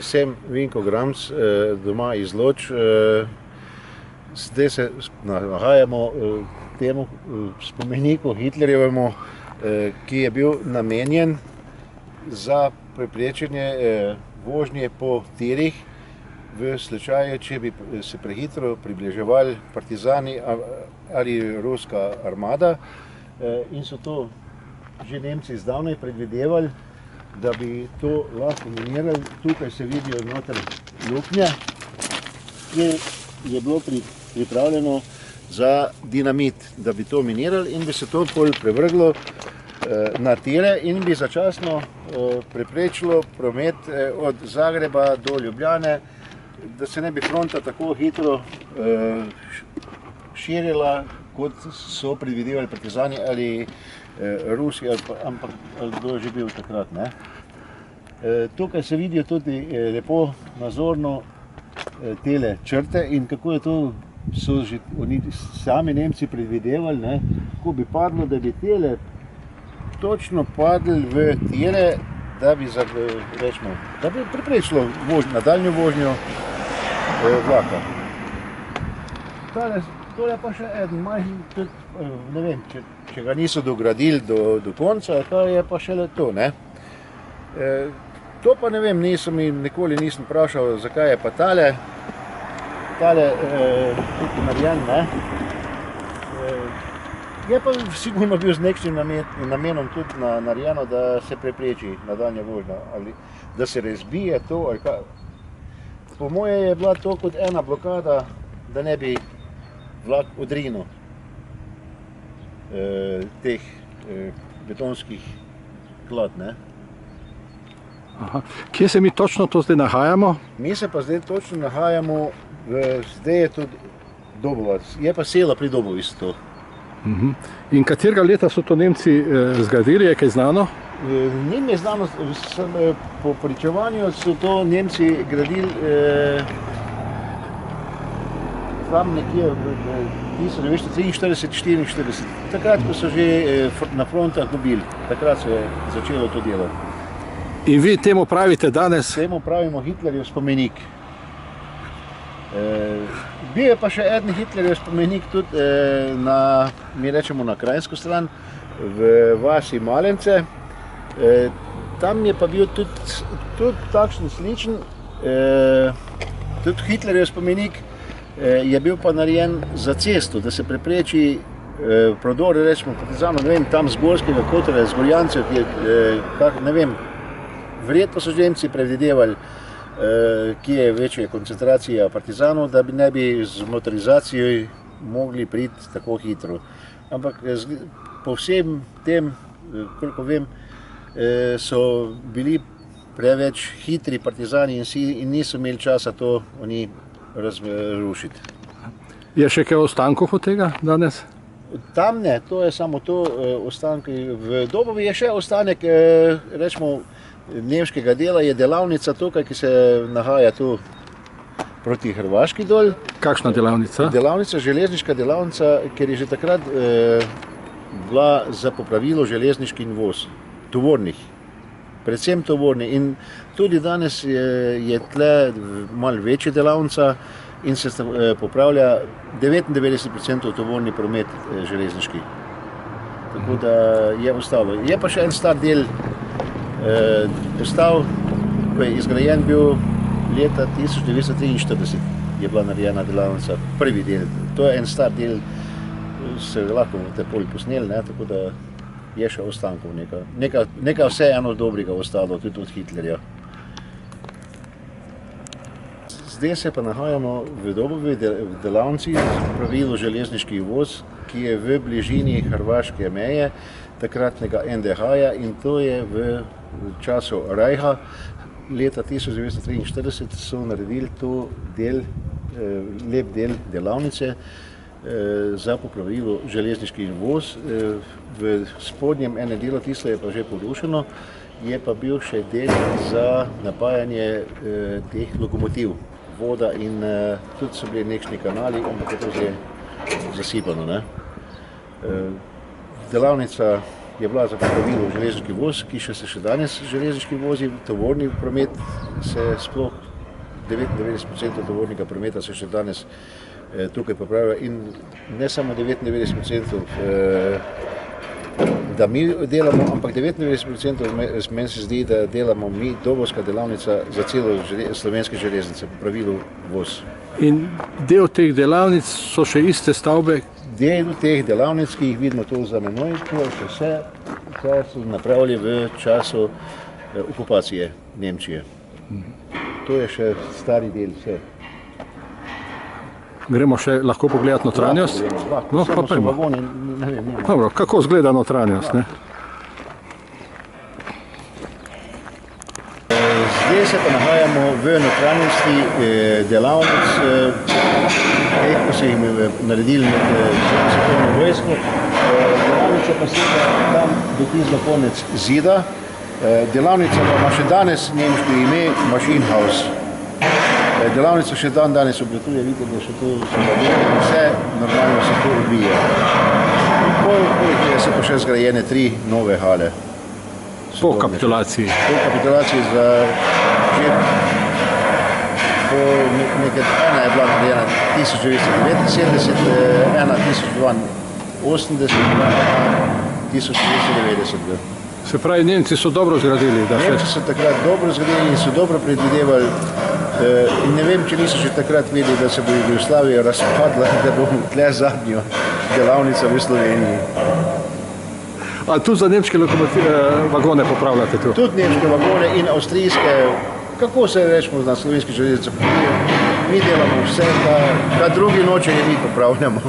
Sem Vinko Gramc, doma iz Loč. Zdaj se nahajamo temu spomeniku Hitlerjevemu, ki je bil namenjen za preprečenje vožnje po tirih v slučaju, če bi se prehitro približevali partizani ali ruska armada. In so to že Nemci zdavnaj predvidevali, da bi to lahko minirali. Tukaj se vidijo znotraj luknje, ki je bilo pripravljeno za dinamit, da bi to minirali in bi se to pol prevrglo na tire in bi začasno preprečilo promet od Zagreba do Ljubljane, da se ne bi fronta tako hitro širila, kot so predvidevali partizani ali Rusi, ampak kdo je že bil takrat. Tukaj se vidijo tudi lepo nazorno tele črte in kako je to so že oni sami Nemci predvidevali, kako bi padlo, da bi tele točno padli v tire, da bi preprečilo nadaljnjo vožnjo vlaka. To je pa še eden majhen, ne vem, če ga niso dogradili do konca, to je pa šele to. To pa ne vem, nikoli nisem vprašal, zakaj je pa tale tukaj narejen. Je pa sigurno bil z nekšnim namenom tudi narejeno, da se prepreči nadaljnja vožnja, ali da se razbije to, ali kaj. Po moje je bila to kot ena blokada, da ne bi vlak odrinil teh betonskih klad. Kje se mi točno to zdaj nahajamo? Mi se pa zdaj točno nahajamo, zdaj je to Dobovac, je pa selo pri Dobovici to. In katerega leta so to Nemci zgradili, je kaj znano? Njim je znano, po pričevanju so to Nemci gradili tam nekje v 1943-1944, takrat, ko so že na frontah dobili, takrat se je začelo to delati. In vi temu pravite danes? Temu pravimo Hitlerjev spomenik. Bil je pa še eden Hitlerjev spomenik tudi mi rečemo na krajinsko stran, v vasi Malence. Tam je pa bil tudi takšen sličen, tudi Hitlerjev spomenik, je bil pa narejen za cesto, da se prepreči prodor, rečemo partizanov, ne vem, tam z Gorskega kotarja, z Gorjancev, ne vem, verjetno so Nemci predvidevali, kje je večja koncentracija partizanov, da ne bi z motorizacijo mogli priti tako hitro. Ampak po vsem tem, koliko vem, so bili preveč hitri partizani in niso imeli časa to oni razrušiti. Je še kaj ostankov od tega danes? Tam ne, to je samo to ostanki. V Dobovi je še ostanek, rečemo, nemškega dela, je delavnica tukaj, ki se nahaja tu proti Hrvaški dol. Kakšna delavnica? Delavnica, železniška delavnica, ker je že takrat bila za popravilo železniških voz, tovornih, predvsem tovornih. In tudi danes je tle malo večja delavnica in se popravlja 99% tovorni promet železniški. Tako da je ostalo. Je pa še en star del ostal, ko je izgrajen bil leta 1943, je bila narejena delavnica, prvi del. To je en star del, se lahko boste pol posneli, tako da je še ostankov nekaj vseeno dobrega ostalo, tudi od Hitlerja. Zdaj se pa nahajamo v Dobovi delavnici za popravilo železniških voz, ki je v bližini hrvaške meje, takratnega NDH-ja, in to je v času Reicha. Leta 1943 so naredili to lep del delavnice za popravilo železniških voz. V spodnjem enem delu, tisto je pa že porušeno, je pa bil še del za napajanje teh lokomotiv, voda in tudi so bili nekšni kanali, ampak je to zdaj zasipano. Delavnica je bila za popravilo železniški voz, ki se še danes železniški vozi, tovorni promet se sploh 99% tovornega prometa se še danes tukaj popravlja in ne samo 99%, da mi delamo, ampak 99% meni se zdi, da delamo mi Dobovska delavnica za celo slovenske železnice, popravilo voz. In del teh delavnic so še iste stavbe? Del teh delavnic, ki jih vidimo tu za menoj, to je še vse, kar so napravili v času okupacije Nemčije. To je še stari del vse. Gremo še lahko pogledati notranjost? No, pa so vagoni, ne vem. Dobro, kako izgleda notranjost? Ne? Zdaj se pa nahajamo v notranjosti delavnic, ko se jim naredili svetovno vojsko. Delavnica pa se tam dotisla konec zida. Delavnica ima še danes nemško ime Maschinenhaus. Delavnica še danes obratuje, vidite, da še to vse normalno se to odvija. Poleg so pa še zgrajene 3 nove hale. Po kapitulaciji? Po kapitulaciji za že ena je bila narejena 1979, ena 1980, ena 1990. Se pravi, Nemci so dobro zgradili? Nemci so takrat dobro zgradili in so dobro predvidevali. Ne vem, če niso že takrat vedeli, da se bo Jugoslavija razpadla, da bo tle zadnjo delavnica v Sloveniji. A tu za nemške vagone popravljate tu? Tudi nemške vagone in avstrijske, kako se rečemo na slovenski železnici, mi delamo vse, kar drugi noče, mi popravljamo.